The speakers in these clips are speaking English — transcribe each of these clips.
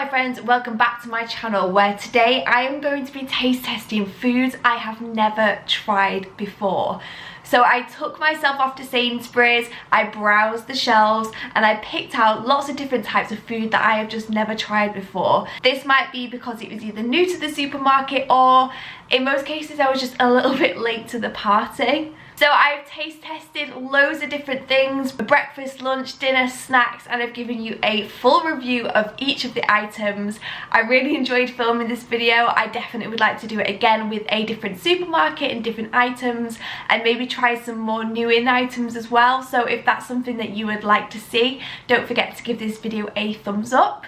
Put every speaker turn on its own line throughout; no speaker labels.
my friends, welcome back to my channel where today I am going to be taste testing foods I have never tried before. So I took myself off to Sainsbury's, I browsed the shelves and I picked out lots of different types of food that I have just never tried before. This might be because it was either new to the supermarket or in most cases I was just a little bit late to the party. So I've taste tested loads of different things, breakfast, lunch, dinner, snacks, and I've given you a full review of each of the items. I really enjoyed filming this video. I definitely would like to do it again with a different supermarket and different items and maybe try some more new in items as well. So if that's something that you would like to see, don't forget to give this video a thumbs up.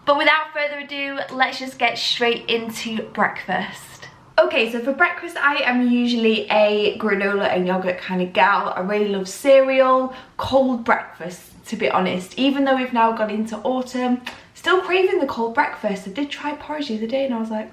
But without further ado, let's just get straight into breakfast. Okay, so for breakfast I am usually a granola and yogurt kind of gal. I really love cereal, cold breakfast to be honest. Even though we've now gone into autumn, still craving the cold breakfast. I did try porridge the other day and I was like,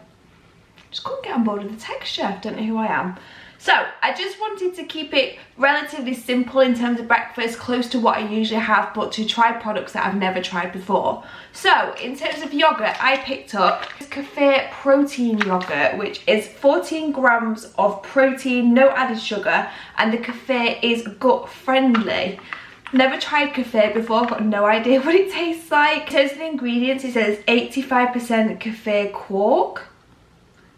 just couldn't get on board with the texture. Don't know who I am. So I just wanted to keep it relatively simple in terms of breakfast, close to what I usually have, but to try products that I've never tried before. So in terms of yogurt, I picked up this Cafe protein yogurt, which is 14 grams of protein, no added sugar, and the Cafe is gut friendly. Never tried Cafe before, got no idea what it tastes like. In terms of the ingredients, it says 85% Cafe quark.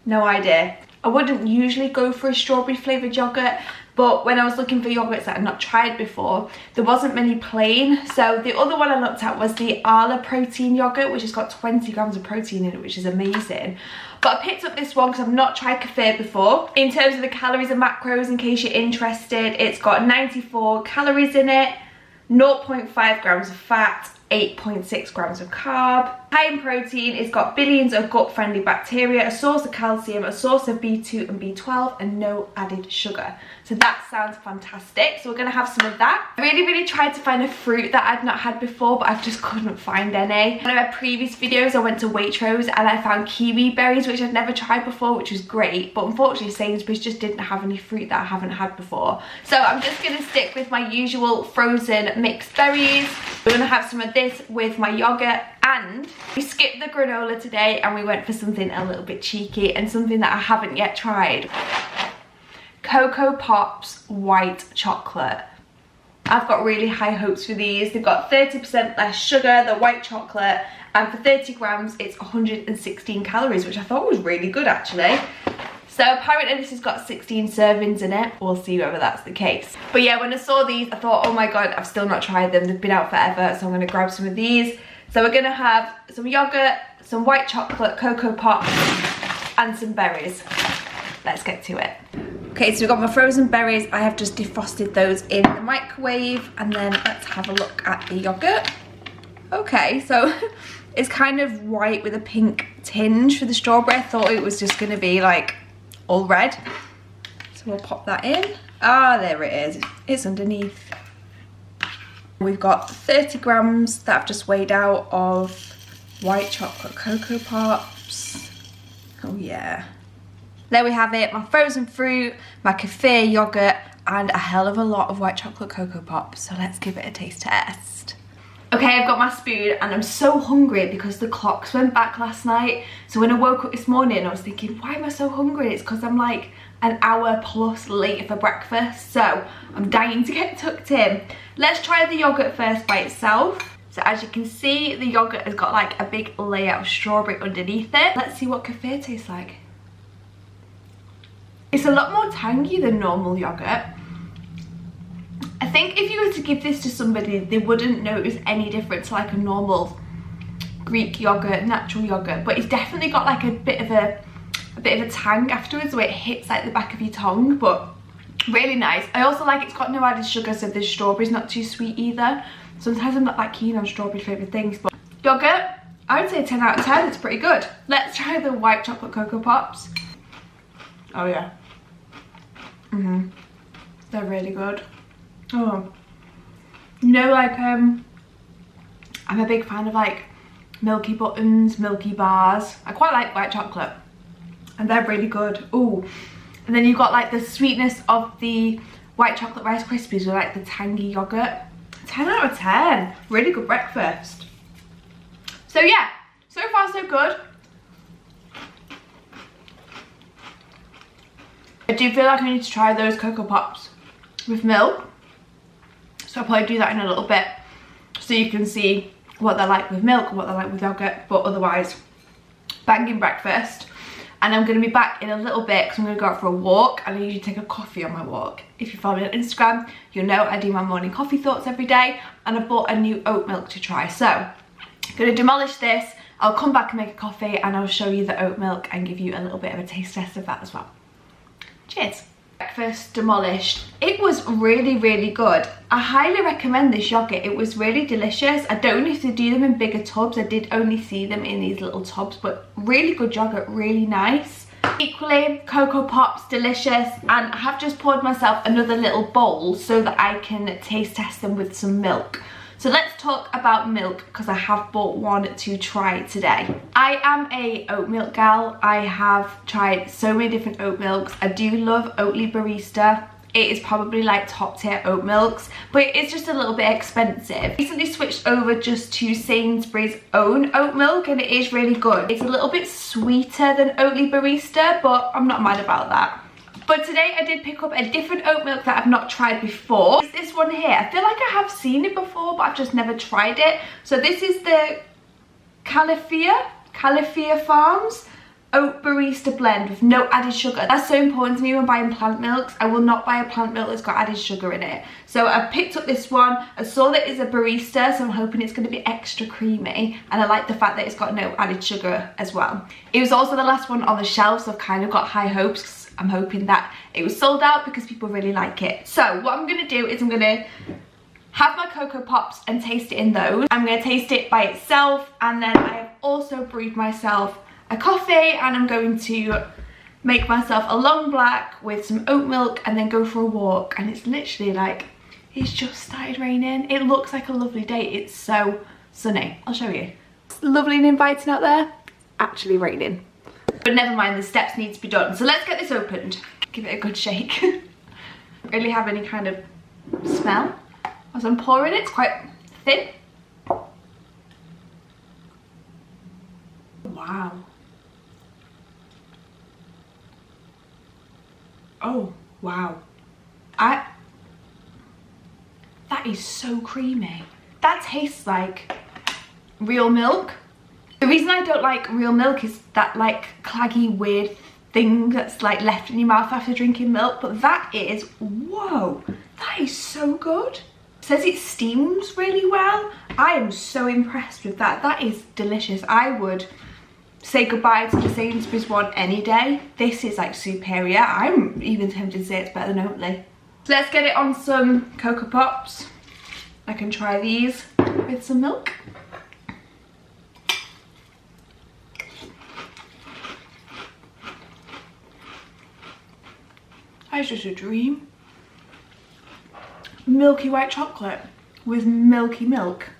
No idea. I wouldn't usually go for a strawberry flavoured yogurt, but when I was looking for yogurts that I'd not tried before, there wasn't many plain. So the other one I looked at was the Arla protein yogurt, which has got 20 grams of protein in it, which is amazing. But I picked up this one because I've not tried Cafe before. In terms of the calories and macros, in case you're interested, it's got 94 calories in it, 0.5 grams of fat, 8.6 grams of carb. High in protein, it's got billions of gut-friendly bacteria, a source of calcium, a source of B2 and B12, and no added sugar. So that sounds fantastic. So we're gonna have some of that. I really tried to find a fruit that I'd not had before, but I just couldn't find any. One of my previous videos, I went to Waitrose and I found kiwi berries, which I'd never tried before, which was great. But unfortunately, Sainsbury's just didn't have any fruit that I haven't had before. So I'm just gonna stick with my usual frozen mixed berries. We're gonna have some of this with my yogurt, and we skipped the granola today and we went for something a little bit cheeky and something that I haven't yet tried. Cocoa Pops white chocolate. I've got really high hopes for these. They've got 30% less sugar, the white chocolate, and for 30 grams it's 116 calories, which I thought was really good actually. So apparently this has got 16 servings in it. We'll see whether that's the case. But yeah, when I saw these, I thought, oh my God, I've still not tried them. They've been out forever, so I'm gonna grab some of these. So we're gonna have some yogurt, some white chocolate, Cocoa Pops, and some berries. Let's get to it. Okay, so we've got my frozen berries. I have just defrosted those in the microwave, and then let's have a look at the yogurt. Okay, so it's kind of white with a pink tinge for the strawberry. I thought it was just gonna be like all red. So we'll pop that in. Ah, there it is. It's underneath. We've got 30 grams that I've just weighed out of white chocolate Cocoa Pops. Oh yeah. There we have it, my frozen fruit, my Cafe yogurt, and a hell of a lot of white chocolate Cocoa Pops. So let's give it a taste test. Okay, I've got my spoon and I'm so hungry because the clocks went back last night. So when I woke up this morning, I was thinking, why am I so hungry? It's because I'm like an hour plus late for breakfast. So I'm dying to get tucked in. Let's try the yogurt first by itself. So as you can see, the yogurt has got like a big layer of strawberry underneath it. Let's see what Cafe tastes like. It's a lot more tangy than normal yogurt. I think if you were to give this to somebody, they wouldn't notice any difference to like a normal Greek yogurt, natural yogurt, but it's definitely got like a bit of a tang afterwards where it hits like the back of your tongue, but really nice. I also like it's got no added sugar, so the strawberry's not too sweet either. Sometimes I'm not that keen on strawberry flavoured things, but yogurt, I would say 10 out of 10, it's pretty good. Let's try the white chocolate Cocoa Pops. Oh yeah. They're really good. Oh, you know, like I'm a big fan of like Milky Buttons, Milky Bars. I quite like white chocolate and they're really good. Oh, and then you've got like the sweetness of the white chocolate Rice Krispies with like the tangy yogurt. 10 out of 10, really good breakfast. So yeah, So far so good. I do feel like I need to try those Cocoa Pops with milk. So I'll probably do that in a little bit so you can see what they're like with milk and what they're like with yogurt. But otherwise, banging breakfast. And I'm going to be back in a little bit because I'm going to go out for a walk, and I usually take a coffee on my walk. If you follow me on Instagram, you'll know I do my morning coffee thoughts every day, and I've bought a new oat milk to try. So I'm going to demolish this, I'll come back and make a coffee, and I'll show you the oat milk and give you a little bit of a taste test of that as well. Cheers. Breakfast demolished. It was really, really good. I highly recommend this yogurt. It was really delicious. I don't know if they do them in bigger tubs. I did only see them in these little tubs, but really good yogurt, really nice. Equally, Cocoa Pops, delicious. And I have just poured myself another little bowl so that I can taste test them with some milk. So let's talk about milk, because I have bought one to try today. I am a oat milk gal. I have tried so many different oat milks. I do love Oatly Barista. It is probably like top tier oat milks, but it's just a little bit expensive. Recently switched over just to Sainsbury's own oat milk, and it is really good. It's a little bit sweeter than Oatly Barista, but I'm not mad about that. But today I did pick up a different oat milk that I've not tried before. It's this one here. I feel like I have seen it before, but I've just never tried it. So this is the Califia Farms Oat Barista Blend with no added sugar. That's so important to me when buying plant milks. I will not buy a plant milk that's got added sugar in it. So I picked up this one. I saw that it's a barista, so I'm hoping it's going to be extra creamy. And I like the fact that it's got no added sugar as well. It was also the last one on the shelf, so I've kind of got high hopes. I'm hoping that it was sold out because people really like it. So what I'm going to do is I'm going to have my Cocoa Pops and taste it in those. I'm going to taste it by itself, and then I have also brewed myself a coffee, and I'm going to make myself a long black with some oat milk and then go for a walk. And it's literally like, it's just started raining. It looks like a lovely day. It's so sunny. I'll show you. It's lovely and inviting out there. Actually raining. But never mind, the steps need to be done. So let's get this opened. Give it a good shake. Don't really have any kind of smell as I'm pouring it. It's quite thin. Wow. Oh, wow. That is so creamy. That tastes like real milk. The reason I don't like real milk is that like claggy weird thing that's like left in your mouth after drinking milk, but that is, whoa, that is so good. It says it steams really well. I am so impressed with that. That is delicious. I would say goodbye to the Sainsbury's one any day. This is like superior. I'm even tempted to say it's better than Oatly. So let's get it on some Cocoa Pops. I can try these with some milk. That is just a dream. Milky white chocolate with milky milk.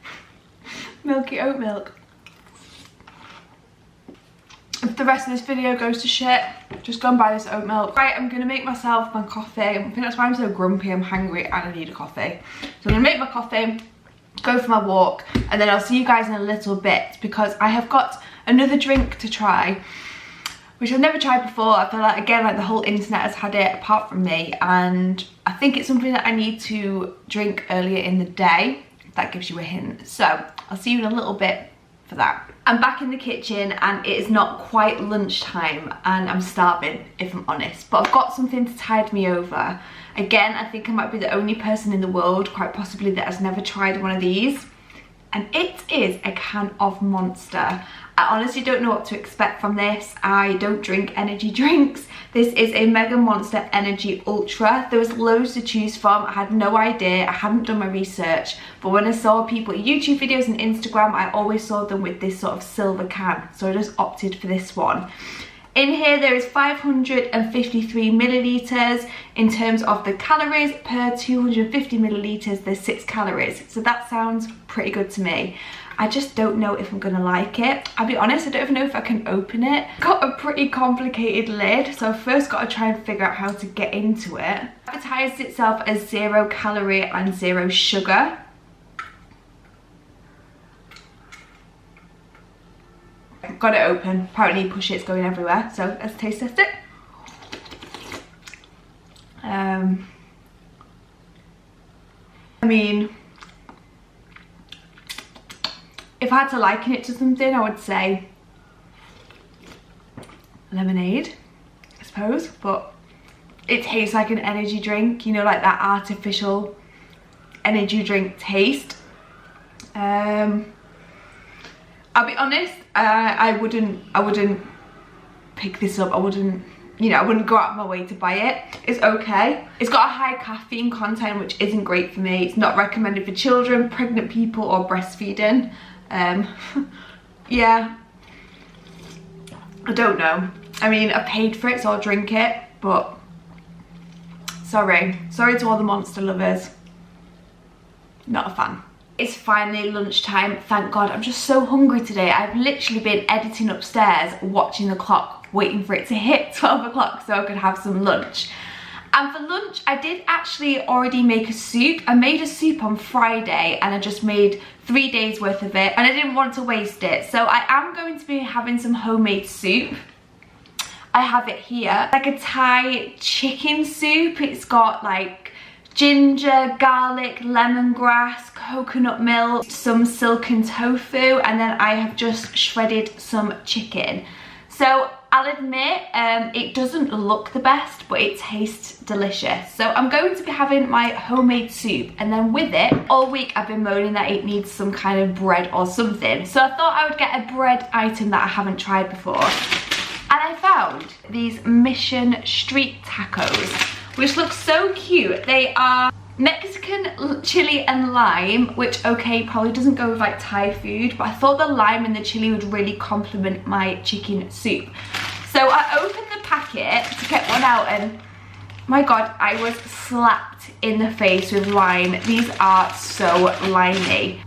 Milky oat milk. If the rest of this video goes to shit, just go and buy this oat milk. Right, I'm gonna make myself my coffee. I think that's why I'm so grumpy. I'm hungry and I need a coffee. So I'm gonna make my coffee, go for my walk, and then I'll see you guys in a little bit because I have got another drink to try, which I've never tried before. I feel like, again, like the whole internet has had it apart from me, and I think it's something that I need to drink earlier in the day. If that gives you a hint. So I'll see you in a little bit for that. I'm back in the kitchen and it is not quite lunchtime and I'm starving, if I'm honest, but I've got something to tide me over. Again, I think I might be the only person in the world, quite possibly, that has never tried one of these, and it is a can of Monster. I honestly don't know what to expect from this. I don't drink energy drinks. This is a Mega Monster Energy Ultra. There was loads to choose from. I had no idea. I hadn't done my research. But when I saw people YouTube videos and Instagram, I always saw them with this sort of silver can. So I just opted for this one. In here there is 553 millilitres. In terms of the calories, per 250 millilitres there's 6 calories. So that sounds pretty good to me. I just don't know if I'm gonna like it. I'll be honest, I don't even know if I can open it. Got a pretty complicated lid, so I've first got to try and figure out how to get into it. It advertised itself as 0 calorie and 0 sugar. got it open. Apparently push it's going everywhere. So let's taste test it. I mean, if I had to liken it to something, I would say lemonade, I suppose, but it tastes like an energy drink, you know, like that artificial energy drink taste. I'll be honest, I wouldn't pick this up. I wouldn't go out of my way to buy it. It's okay. It's got a high caffeine content, which isn't great for me. It's not recommended for children, pregnant people, or breastfeeding. Yeah, I don't know. I mean, I paid for it, so I'll drink it, but sorry to all the Monster lovers. Not a fan. It's finally lunchtime, thank God. I'm just so hungry today. I've literally been editing upstairs, watching the clock, waiting for it to hit 12 o'clock so I could have some lunch. And for lunch, I did actually already make a soup. I made a soup on Friday and I just made 3 days worth of it and I didn't want to waste it. So I am going to be having some homemade soup. I have it here, like a Thai chicken soup. It's got like ginger, garlic, lemongrass, coconut milk, some silken tofu, and then I have just shredded some chicken. So I'll admit, it doesn't look the best, but it tastes delicious. So I'm going to be having my homemade soup, and then with it, all week I've been moaning that it needs some kind of bread or something. So I thought I would get a bread item that I haven't tried before. And I found these Mission Street Tacos, which look so cute. They are Mexican chili and lime, which, okay, probably doesn't go with like Thai food, but I thought the lime and the chili would really complement my chicken soup. So I opened the packet to get one out and my God, I was slapped in the face with lime. These are so limey.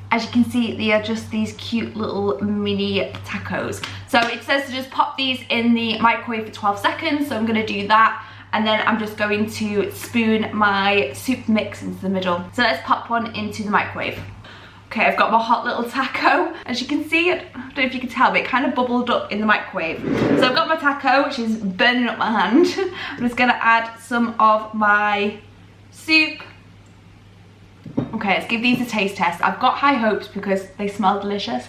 As you can see, they are just these cute little mini tacos. So it says to just pop these in the microwave for 12 seconds. So I'm gonna do that. And then I'm just going to spoon my soup mix into the middle. So let's pop one into the microwave. Okay, I've got my hot little taco. As you can see, I don't know if you can tell, but it kind of bubbled up in the microwave. So I've got my taco, which is burning up my hand. I'm just gonna add some of my soup. Okay, let's give these a taste test. I've got high hopes because they smell delicious.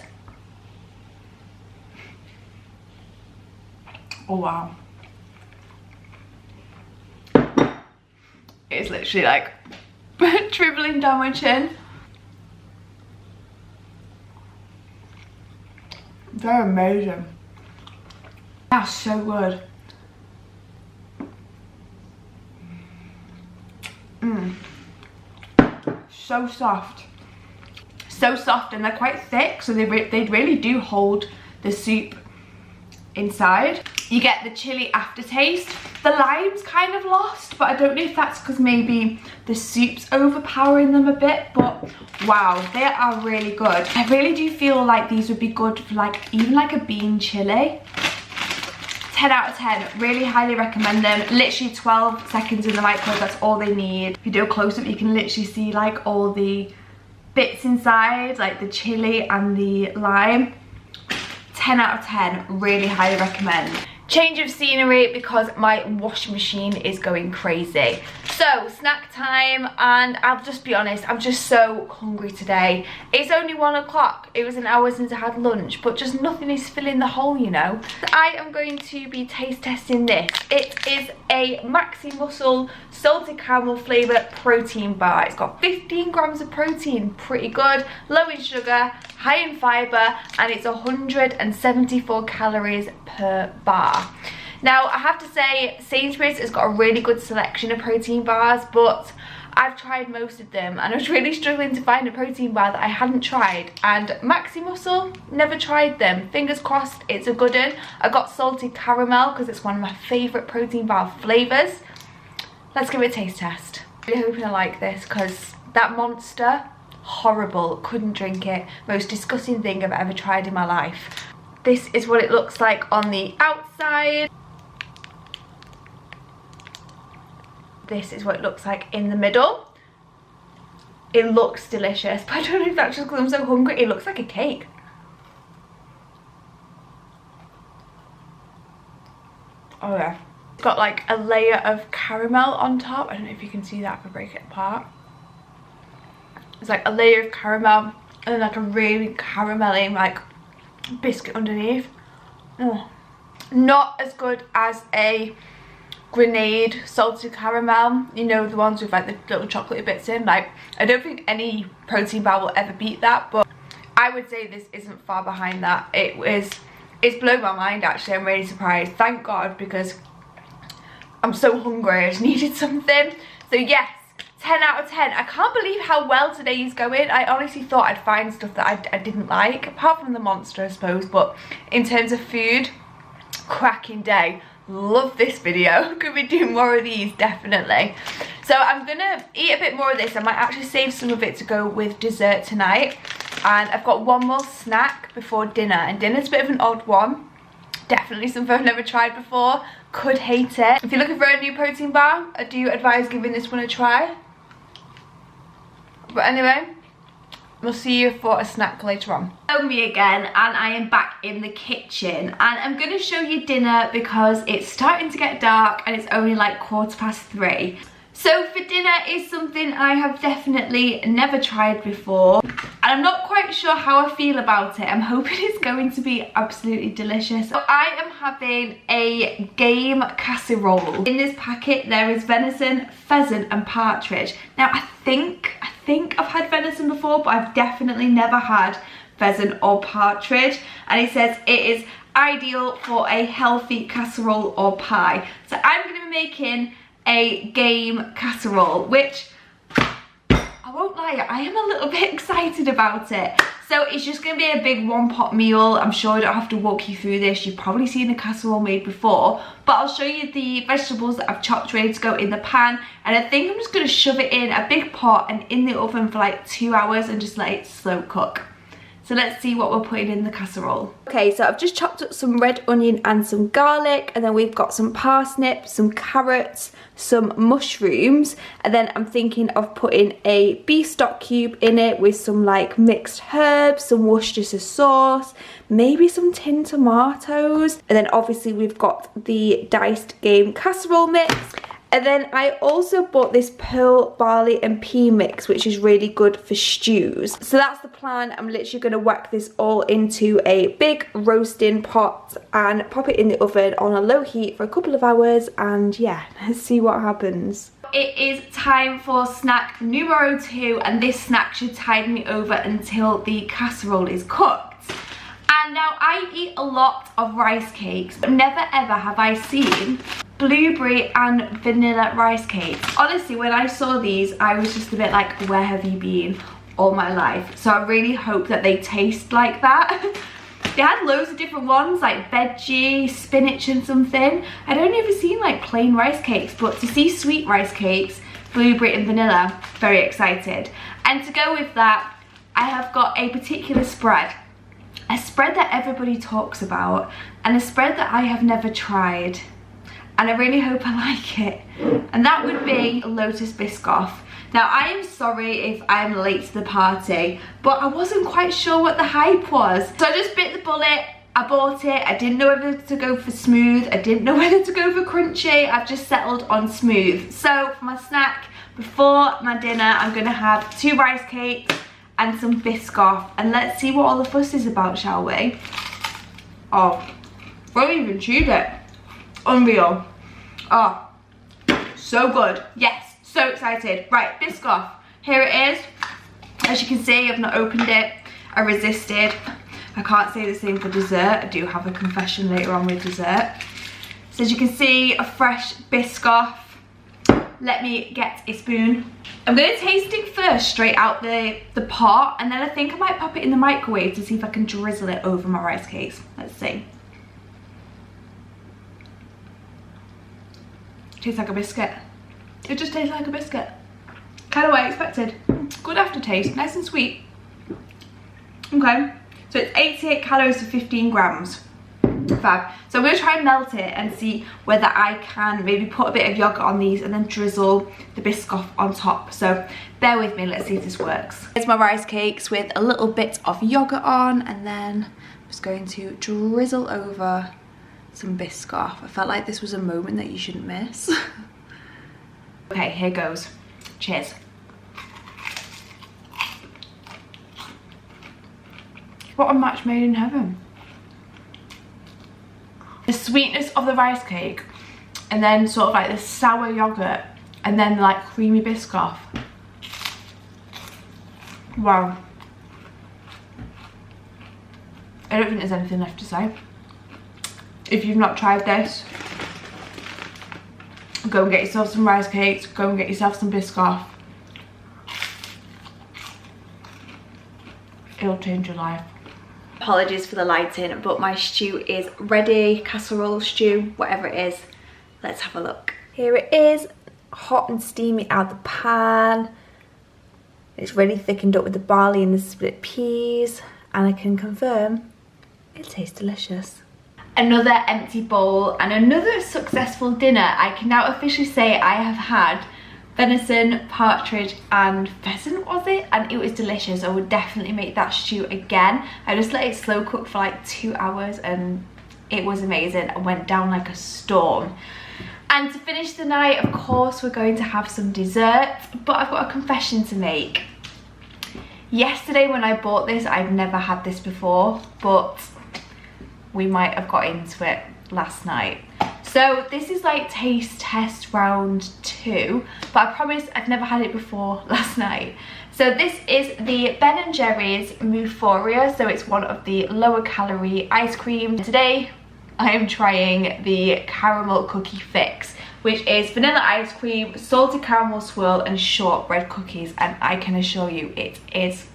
Oh wow. It's literally like dribbling down my chin. They're amazing. That's so good. So soft. So soft, and they're quite thick, so they really do hold the soup inside. You get the chili aftertaste. The lime's kind of lost, but I don't know if that's because maybe the soup's overpowering them a bit, but wow, they are really good. I really do feel like these would be good for like even like a bean chili. 10 out of 10, really highly recommend them. Literally 12 seconds in the microwave, that's all they need. If you do a close-up, you can literally see like all the bits inside, like the chili and the lime. 10 out of 10, really highly recommend. Change of scenery because my washing machine is going crazy. So snack time, and I'll just be honest, I'm just so hungry today. It's only 1 o'clock. It was an hour since I had lunch, but just nothing is filling the hole, you know. I am going to be taste testing this. It is a Maxi Muscle salted caramel flavour protein bar. It's got 15 grams of protein, pretty good, low in sugar, high in fibre, and it's 174 calories per bar. Now, I have to say, Sainsbury's has got a really good selection of protein bars, but I've tried most of them and I was really struggling to find a protein bar that I hadn't tried, and Maxi Muscle, never tried them. Fingers crossed it's a good one. I got salted caramel because it's one of my favourite protein bar flavours. Let's give it a taste test. I'm really hoping I like this because that Monster, horrible, couldn't drink it. Most disgusting thing I've ever tried in my life. This is what it looks like on the outside. This is what it looks like in the middle. It looks delicious, but I don't know if that's just because I'm so hungry. It looks like a cake. Oh yeah. It's got like a layer of caramel on top. I don't know if you can see that if I break it apart. It's like a layer of caramel and then like a really caramelly like biscuit underneath. Oh. Not as good as a Grenade salted caramel, you know, the ones with like the little chocolatey bits in. Like, I don't think any protein bar will ever beat that, but I would say this isn't far behind that. It's blown my mind actually. I'm really surprised, thank God, because I'm so hungry. I just needed something. So yes, 10 out of 10. I can't believe how well today is going. I honestly thought I'd find stuff that I didn't like, apart from the monster I suppose, but in terms of food, cracking day. Love this video. Could be doing more of these, definitely. So I'm gonna eat a bit more of this. I might actually save some of it to go with dessert tonight, and I've got one more snack before dinner, and dinner's a bit of an odd one. Definitely something I've never tried before. Could hate it. If you're looking for a new protein bar, I do advise giving this one a try. But anyway, we'll see you for a snack later on. Hello me again, and I am back in the kitchen, and I'm going to show you dinner because it's starting to get dark and it's only like 3:15. So for dinner is something I have definitely never tried before, and I'm not quite sure how I feel about it. I'm hoping it's going to be absolutely delicious. So I am having a game casserole. In this packet there is venison, pheasant and partridge. Now I think I've had venison before, but I've definitely never had pheasant or partridge, and it says it is ideal for a healthy casserole or pie. So I'm going to be making a game casserole, which I won't lie, I am a little bit excited about it. So it's just going to be a big one pot meal. I'm sure I don't have to walk you through this. You've probably seen a casserole made before, but I'll show you the vegetables that I've chopped ready to go in the pan, and I think I'm just going to shove it in a big pot and in the oven for like 2 hours and just let it slow cook. So let's see what we're putting in the casserole. Okay, so I've just chopped up some red onion and some garlic, and then we've got some parsnips, some carrots, some mushrooms, and then I'm thinking of putting a beef stock cube in it with some like mixed herbs, some Worcestershire sauce, maybe some tinned tomatoes, and then obviously we've got the diced game casserole mix. And then I also bought this pearl barley and pea mix, which is really good for stews. So that's the plan. I'm literally going to whack this all into a big roasting pot and pop it in the oven on a low heat for a couple of hours, and yeah, let's see what happens. It is time for snack numero 2, and this snack should tide me over until the casserole is cooked. And now I eat a lot of rice cakes, but never ever have I seen blueberry and vanilla rice cakes. Honestly, when I saw these, I was just a bit like, where have you been all my life? So I really hope that they taste like that. They had loads of different ones, like veggie, spinach and something. I'd only ever seen like plain rice cakes, but to see sweet rice cakes, blueberry and vanilla, very excited. And to go with that, I have got a particular spread. A spread that everybody talks about, and a spread that I have never tried. And I really hope I like it. And that would be Lotus Biscoff. Now I am sorry if I'm late to the party, but I wasn't quite sure what the hype was. So I just bit the bullet, I bought it. I didn't know whether to go for smooth, I didn't know whether to go for crunchy. I've just settled on smooth. So for my snack, before my dinner, I'm gonna have 2 rice cakes and some Biscoff. And let's see what all the fuss is about, shall we? Oh, won't even chewed it. Unreal. Oh, so good. Yes, so excited. Right, Biscoff. Here it is. As you can see, I've not opened it. I resisted. I can't say the same for dessert. I do have a confession later on with dessert. So as you can see, a fresh Biscoff. Let me get a spoon. I'm going to taste it first straight out the pot, and then I think I might pop it in the microwave to see if I can drizzle it over my rice cakes. Let's see. Tastes like a biscuit. It just tastes like a biscuit. Kind of what I expected. Good aftertaste, nice and sweet. Okay, so it's 88 calories for 15 grams. Fab. So I'm going to try and melt it and see whether I can maybe put a bit of yogurt on these and then drizzle the Biscoff on top. So bear with me, let's see if this works. Here's my rice cakes with a little bit of yogurt on, and then I'm just going to drizzle over some Biscoff. I felt like this was a moment that you shouldn't miss. Okay, here goes. Cheers. What a match made in heaven. The sweetness of the rice cake, and then sort of like the sour yogurt, and then like creamy Biscoff. Wow. I don't think there's anything left to say. If you've not tried this, go and get yourself some rice cakes, go and get yourself some Biscoff. It'll change your life. Apologies for the lighting, but my stew is ready. Casserole stew, whatever it is. Let's have a look. Here it is, hot and steamy out the pan. It's really thickened up with the barley and the split peas, and I can confirm it tastes delicious. Another empty bowl and another successful dinner. I can now officially say I have had venison, partridge and pheasant, was it? And it was delicious. I would definitely make that stew again. I just let it slow cook for like 2 hours and it was amazing. I went down like a storm. And to finish the night, of course, we're going to have some dessert, but I've got a confession to make. Yesterday when I bought this, I've never had this before, but we might have got into it last night. So this is like taste test round 2, but I promise I've never had it before last night. So this is the Ben & Jerry's Euphoria, so it's one of the lower calorie ice cream. Today I am trying the caramel cookie fix, which is vanilla ice cream, salted caramel swirl and shortbread cookies, and I can assure you it is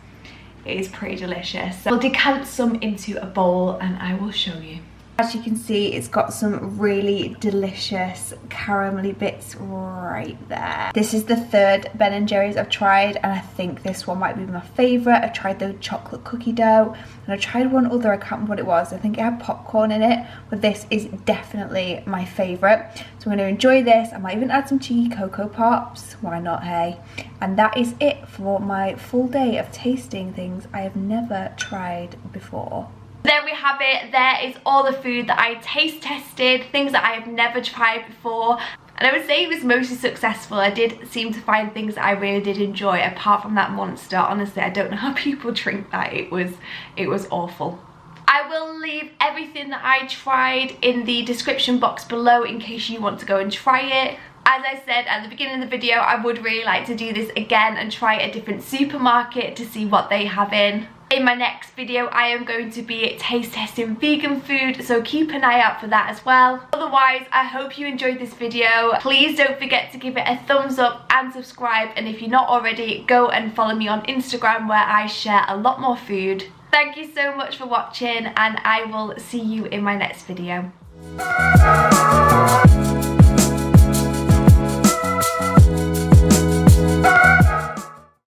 pretty delicious. So we'll decant some into a bowl and I will show you. As you can see, it's got some really delicious caramelly bits right there. This is the third Ben & Jerry's I've tried, and I think this one might be my favourite. I tried the chocolate cookie dough, and I tried one other, I can't remember what it was. I think it had popcorn in it, but this is definitely my favourite. So I'm going to enjoy this. I might even add some cheeky Cocoa Pops. Why not, hey? And that is it for my full day of tasting things I have never tried before. There we have it. There is all the food that I taste tested, things that I have never tried before. And I would say it was mostly successful. I did seem to find things that I really did enjoy, apart from that monster. Honestly, I don't know how people drink that. It was awful. I will leave everything that I tried in the description box below in case you want to go and try it. As I said at the beginning of the video, I would really like to do this again and try a different supermarket to see what they have in. In my next video, I am going to be taste testing vegan food, so keep an eye out for that as well. Otherwise, I hope you enjoyed this video. Please don't forget to give it a thumbs up and subscribe. And if you're not already, go and follow me on Instagram where I share a lot more food. Thank you so much for watching, and I will see you in my next video.